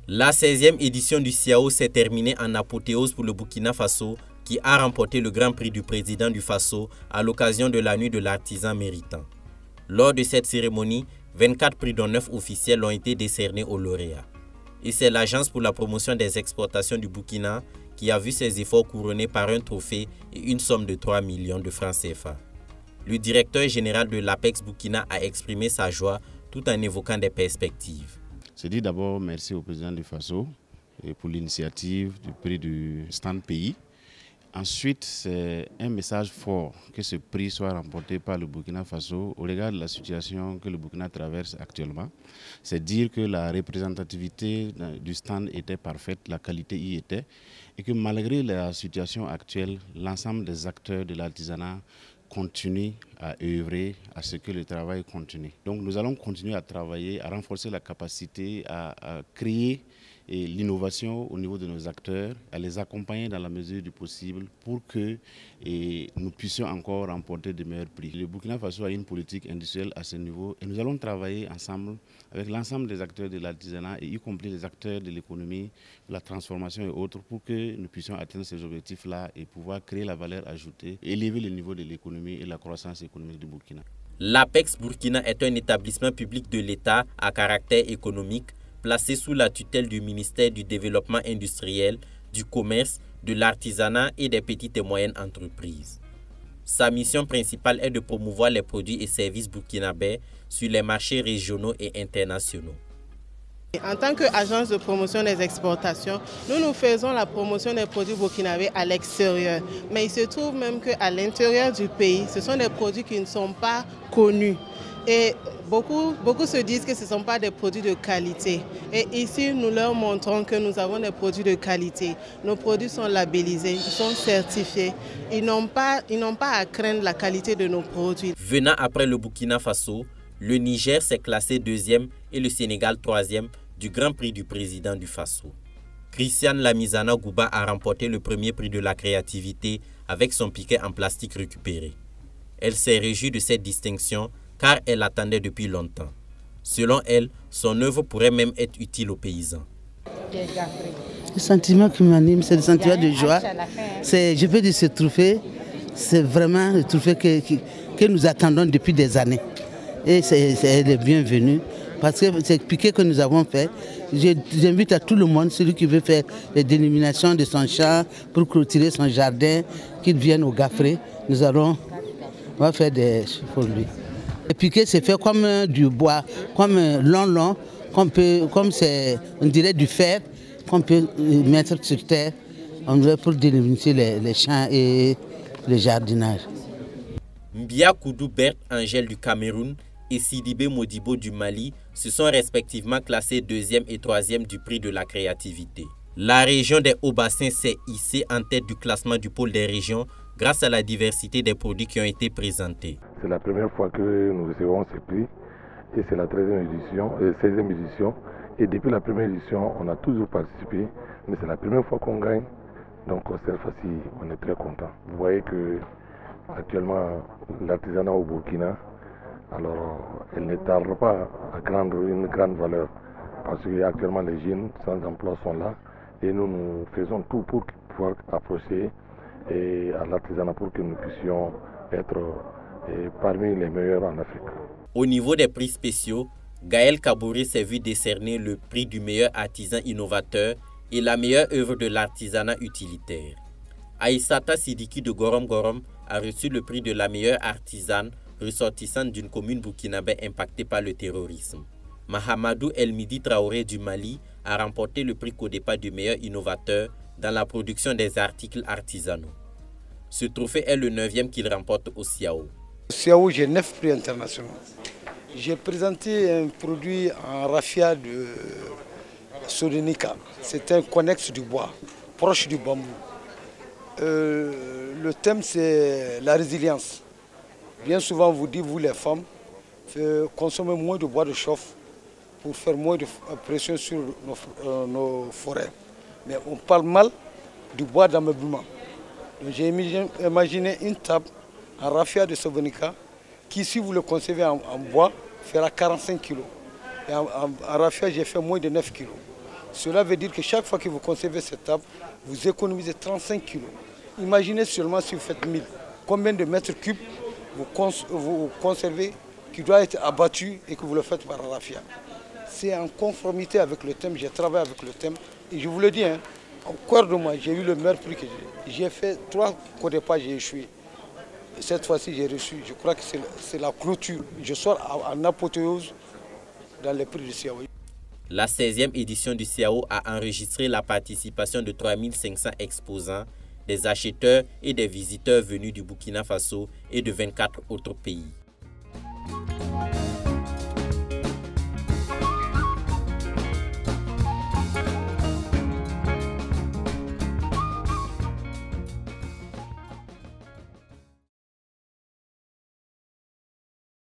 La 16e édition du CIAO s'est terminée en apothéose pour le Burkina Faso qui a remporté le Grand Prix du président du Faso à l'occasion de la nuit de l'artisan méritant. Lors de cette cérémonie, 24 prix dont 9 officiels ont été décernés aux lauréats. Et c'est l'Agence pour la promotion des exportations du Burkina qui a vu ses efforts couronnés par un trophée et une somme de 3 millions de francs CFA. Le directeur général de l'APEX Burkina a exprimé sa joie tout en évoquant des perspectives. Je dis d'abord merci au président du Faso pour l'initiative du prix du stand pays. Ensuite, c'est un message fort que ce prix soit remporté par le Burkina Faso au regard de la situation que le Burkina traverse actuellement. C'est dire que la représentativité du stand était parfaite, la qualité y était, et que malgré la situation actuelle, l'ensemble des acteurs de l'artisanat continue à œuvrer à ce que le travail continue. Donc nous allons continuer à travailler, à renforcer la capacité, à créer l'innovation au niveau de nos acteurs, à les accompagner dans la mesure du possible pour que nous puissions encore remporter de meilleurs prix. Le Burkina Faso a une politique industrielle à ce niveau et nous allons travailler ensemble avec l'ensemble des acteurs de l'artisanat et y compris les acteurs de l'économie, de la transformation et autres pour que nous puissions atteindre ces objectifs-là et pouvoir créer la valeur ajoutée, élever le niveau de l'économie et la croissance économique du Burkina. L'APEX Burkina est un établissement public de l'État à caractère économique placé sous la tutelle du ministère du Développement industriel, du commerce, de l'artisanat et des petites et moyennes entreprises. Sa mission principale est de promouvoir les produits et services burkinabés sur les marchés régionaux et internationaux. En tant qu'agence de promotion des exportations, nous faisons la promotion des produits burkinabés à l'extérieur. Mais il se trouve même qu'à l'intérieur du pays, ce sont des produits qui ne sont pas connus. Et beaucoup se disent que ce ne sont pas des produits de qualité. Et ici, nous leur montrons que nous avons des produits de qualité. Nos produits sont labellisés, ils sont certifiés. Ils n'ont pas à craindre la qualité de nos produits. Venant après le Burkina Faso, le Niger s'est classé 2e et le Sénégal 3e du Grand Prix du président du Faso. Christiane Lamizana Gouba a remporté le premier prix de la créativité avec son piquet en plastique récupéré. Elle s'est réjouie de cette distinction car elle l'attendait depuis longtemps. Selon elle, son œuvre pourrait même être utile aux paysans. Le sentiment qui m'anime, c'est le sentiment de joie. Je peux dire ce trophée, c'est vraiment le trophée que nous attendons depuis des années. Et c'est le bienvenu. Parce que c'est piqué que nous avons fait. J'invite à tout le monde, celui qui veut faire les dénominations de son champ pour clôturer son jardin, qu'il vienne au gaffré. On va faire des choses pour lui. Le piqué c'est fait comme du bois, comme long, comme on dirait du fer, qu'on peut mettre sur terre pour délimiter les champs et le jardinage. Mbia Koudou Berthe Angèle du Cameroun et Sidibé Modibo du Mali se sont respectivement classés 2e et 3e du prix de la créativité. La région des Hauts-Bassins s'est hissée en tête du classement du pôle des régions grâce à la diversité des produits qui ont été présentés. C'est la première fois que nous recevons ce prix et c'est la 16e édition. Et depuis la première édition, on a toujours participé, mais c'est la première fois qu'on gagne. Donc cette fois-ci, on est très content. Vous voyez que actuellement l'artisanat au Burkina, alors elle ne tarde pas à prendre une grande valeur parce qu'actuellement les jeunes sans emploi sont là et nous faisons tout pour pouvoir approcher à l'artisanat pour que nous puissions être parmi les meilleurs en Afrique. Au niveau des prix spéciaux, Gaël Kabouré s'est vu décerner le prix du meilleur artisan innovateur et la meilleure œuvre de l'artisanat utilitaire. Aïssata Sidiki de Gorom Gorom a reçu le prix de la meilleure artisane ressortissante d'une commune burkinabé impactée par le terrorisme. Mahamadou El-Midi Traoré du Mali a remporté le prix Codepa du meilleur innovateur dans la production des articles artisanaux. Ce trophée est le 9e qu'il remporte au CIAO. Au CIAO, j'ai 9 prix internationaux. J'ai présenté un produit en raffia de Sodenica. C'est un connexe du bois, proche du bambou. Le thème, c'est la résilience. Bien souvent, on vous dit, vous les femmes, consommez moins de bois de chauffe pour faire moins de pression sur nos forêts. Mais on parle mal du bois d'ameublement. J'ai imaginé une table en raffia de Sodenica qui, si vous le concevez en bois, fera 45 kg. Et en raffia, j'ai fait moins de 9 kg. Cela veut dire que chaque fois que vous concevez cette table, vous économisez 35 kg. Imaginez seulement si vous faites 1000, combien de mètres cubes vous conservez qui doit être abattu et que vous le faites par raffia. C'est en conformité avec le thème, j'ai travaillé avec le thème et je vous le dis, au cœur de moi, j'ai eu le meilleur prix que j'ai fait 3 co-départ, j'ai échoué. Cette fois-ci, j'ai reçu, je crois que c'est la clôture. Je sors en apothéose dans les prix du CIAO. La 16e édition du CIAO a enregistré la participation de 3500 exposants, des acheteurs et des visiteurs venus du Burkina Faso et de 24 autres pays.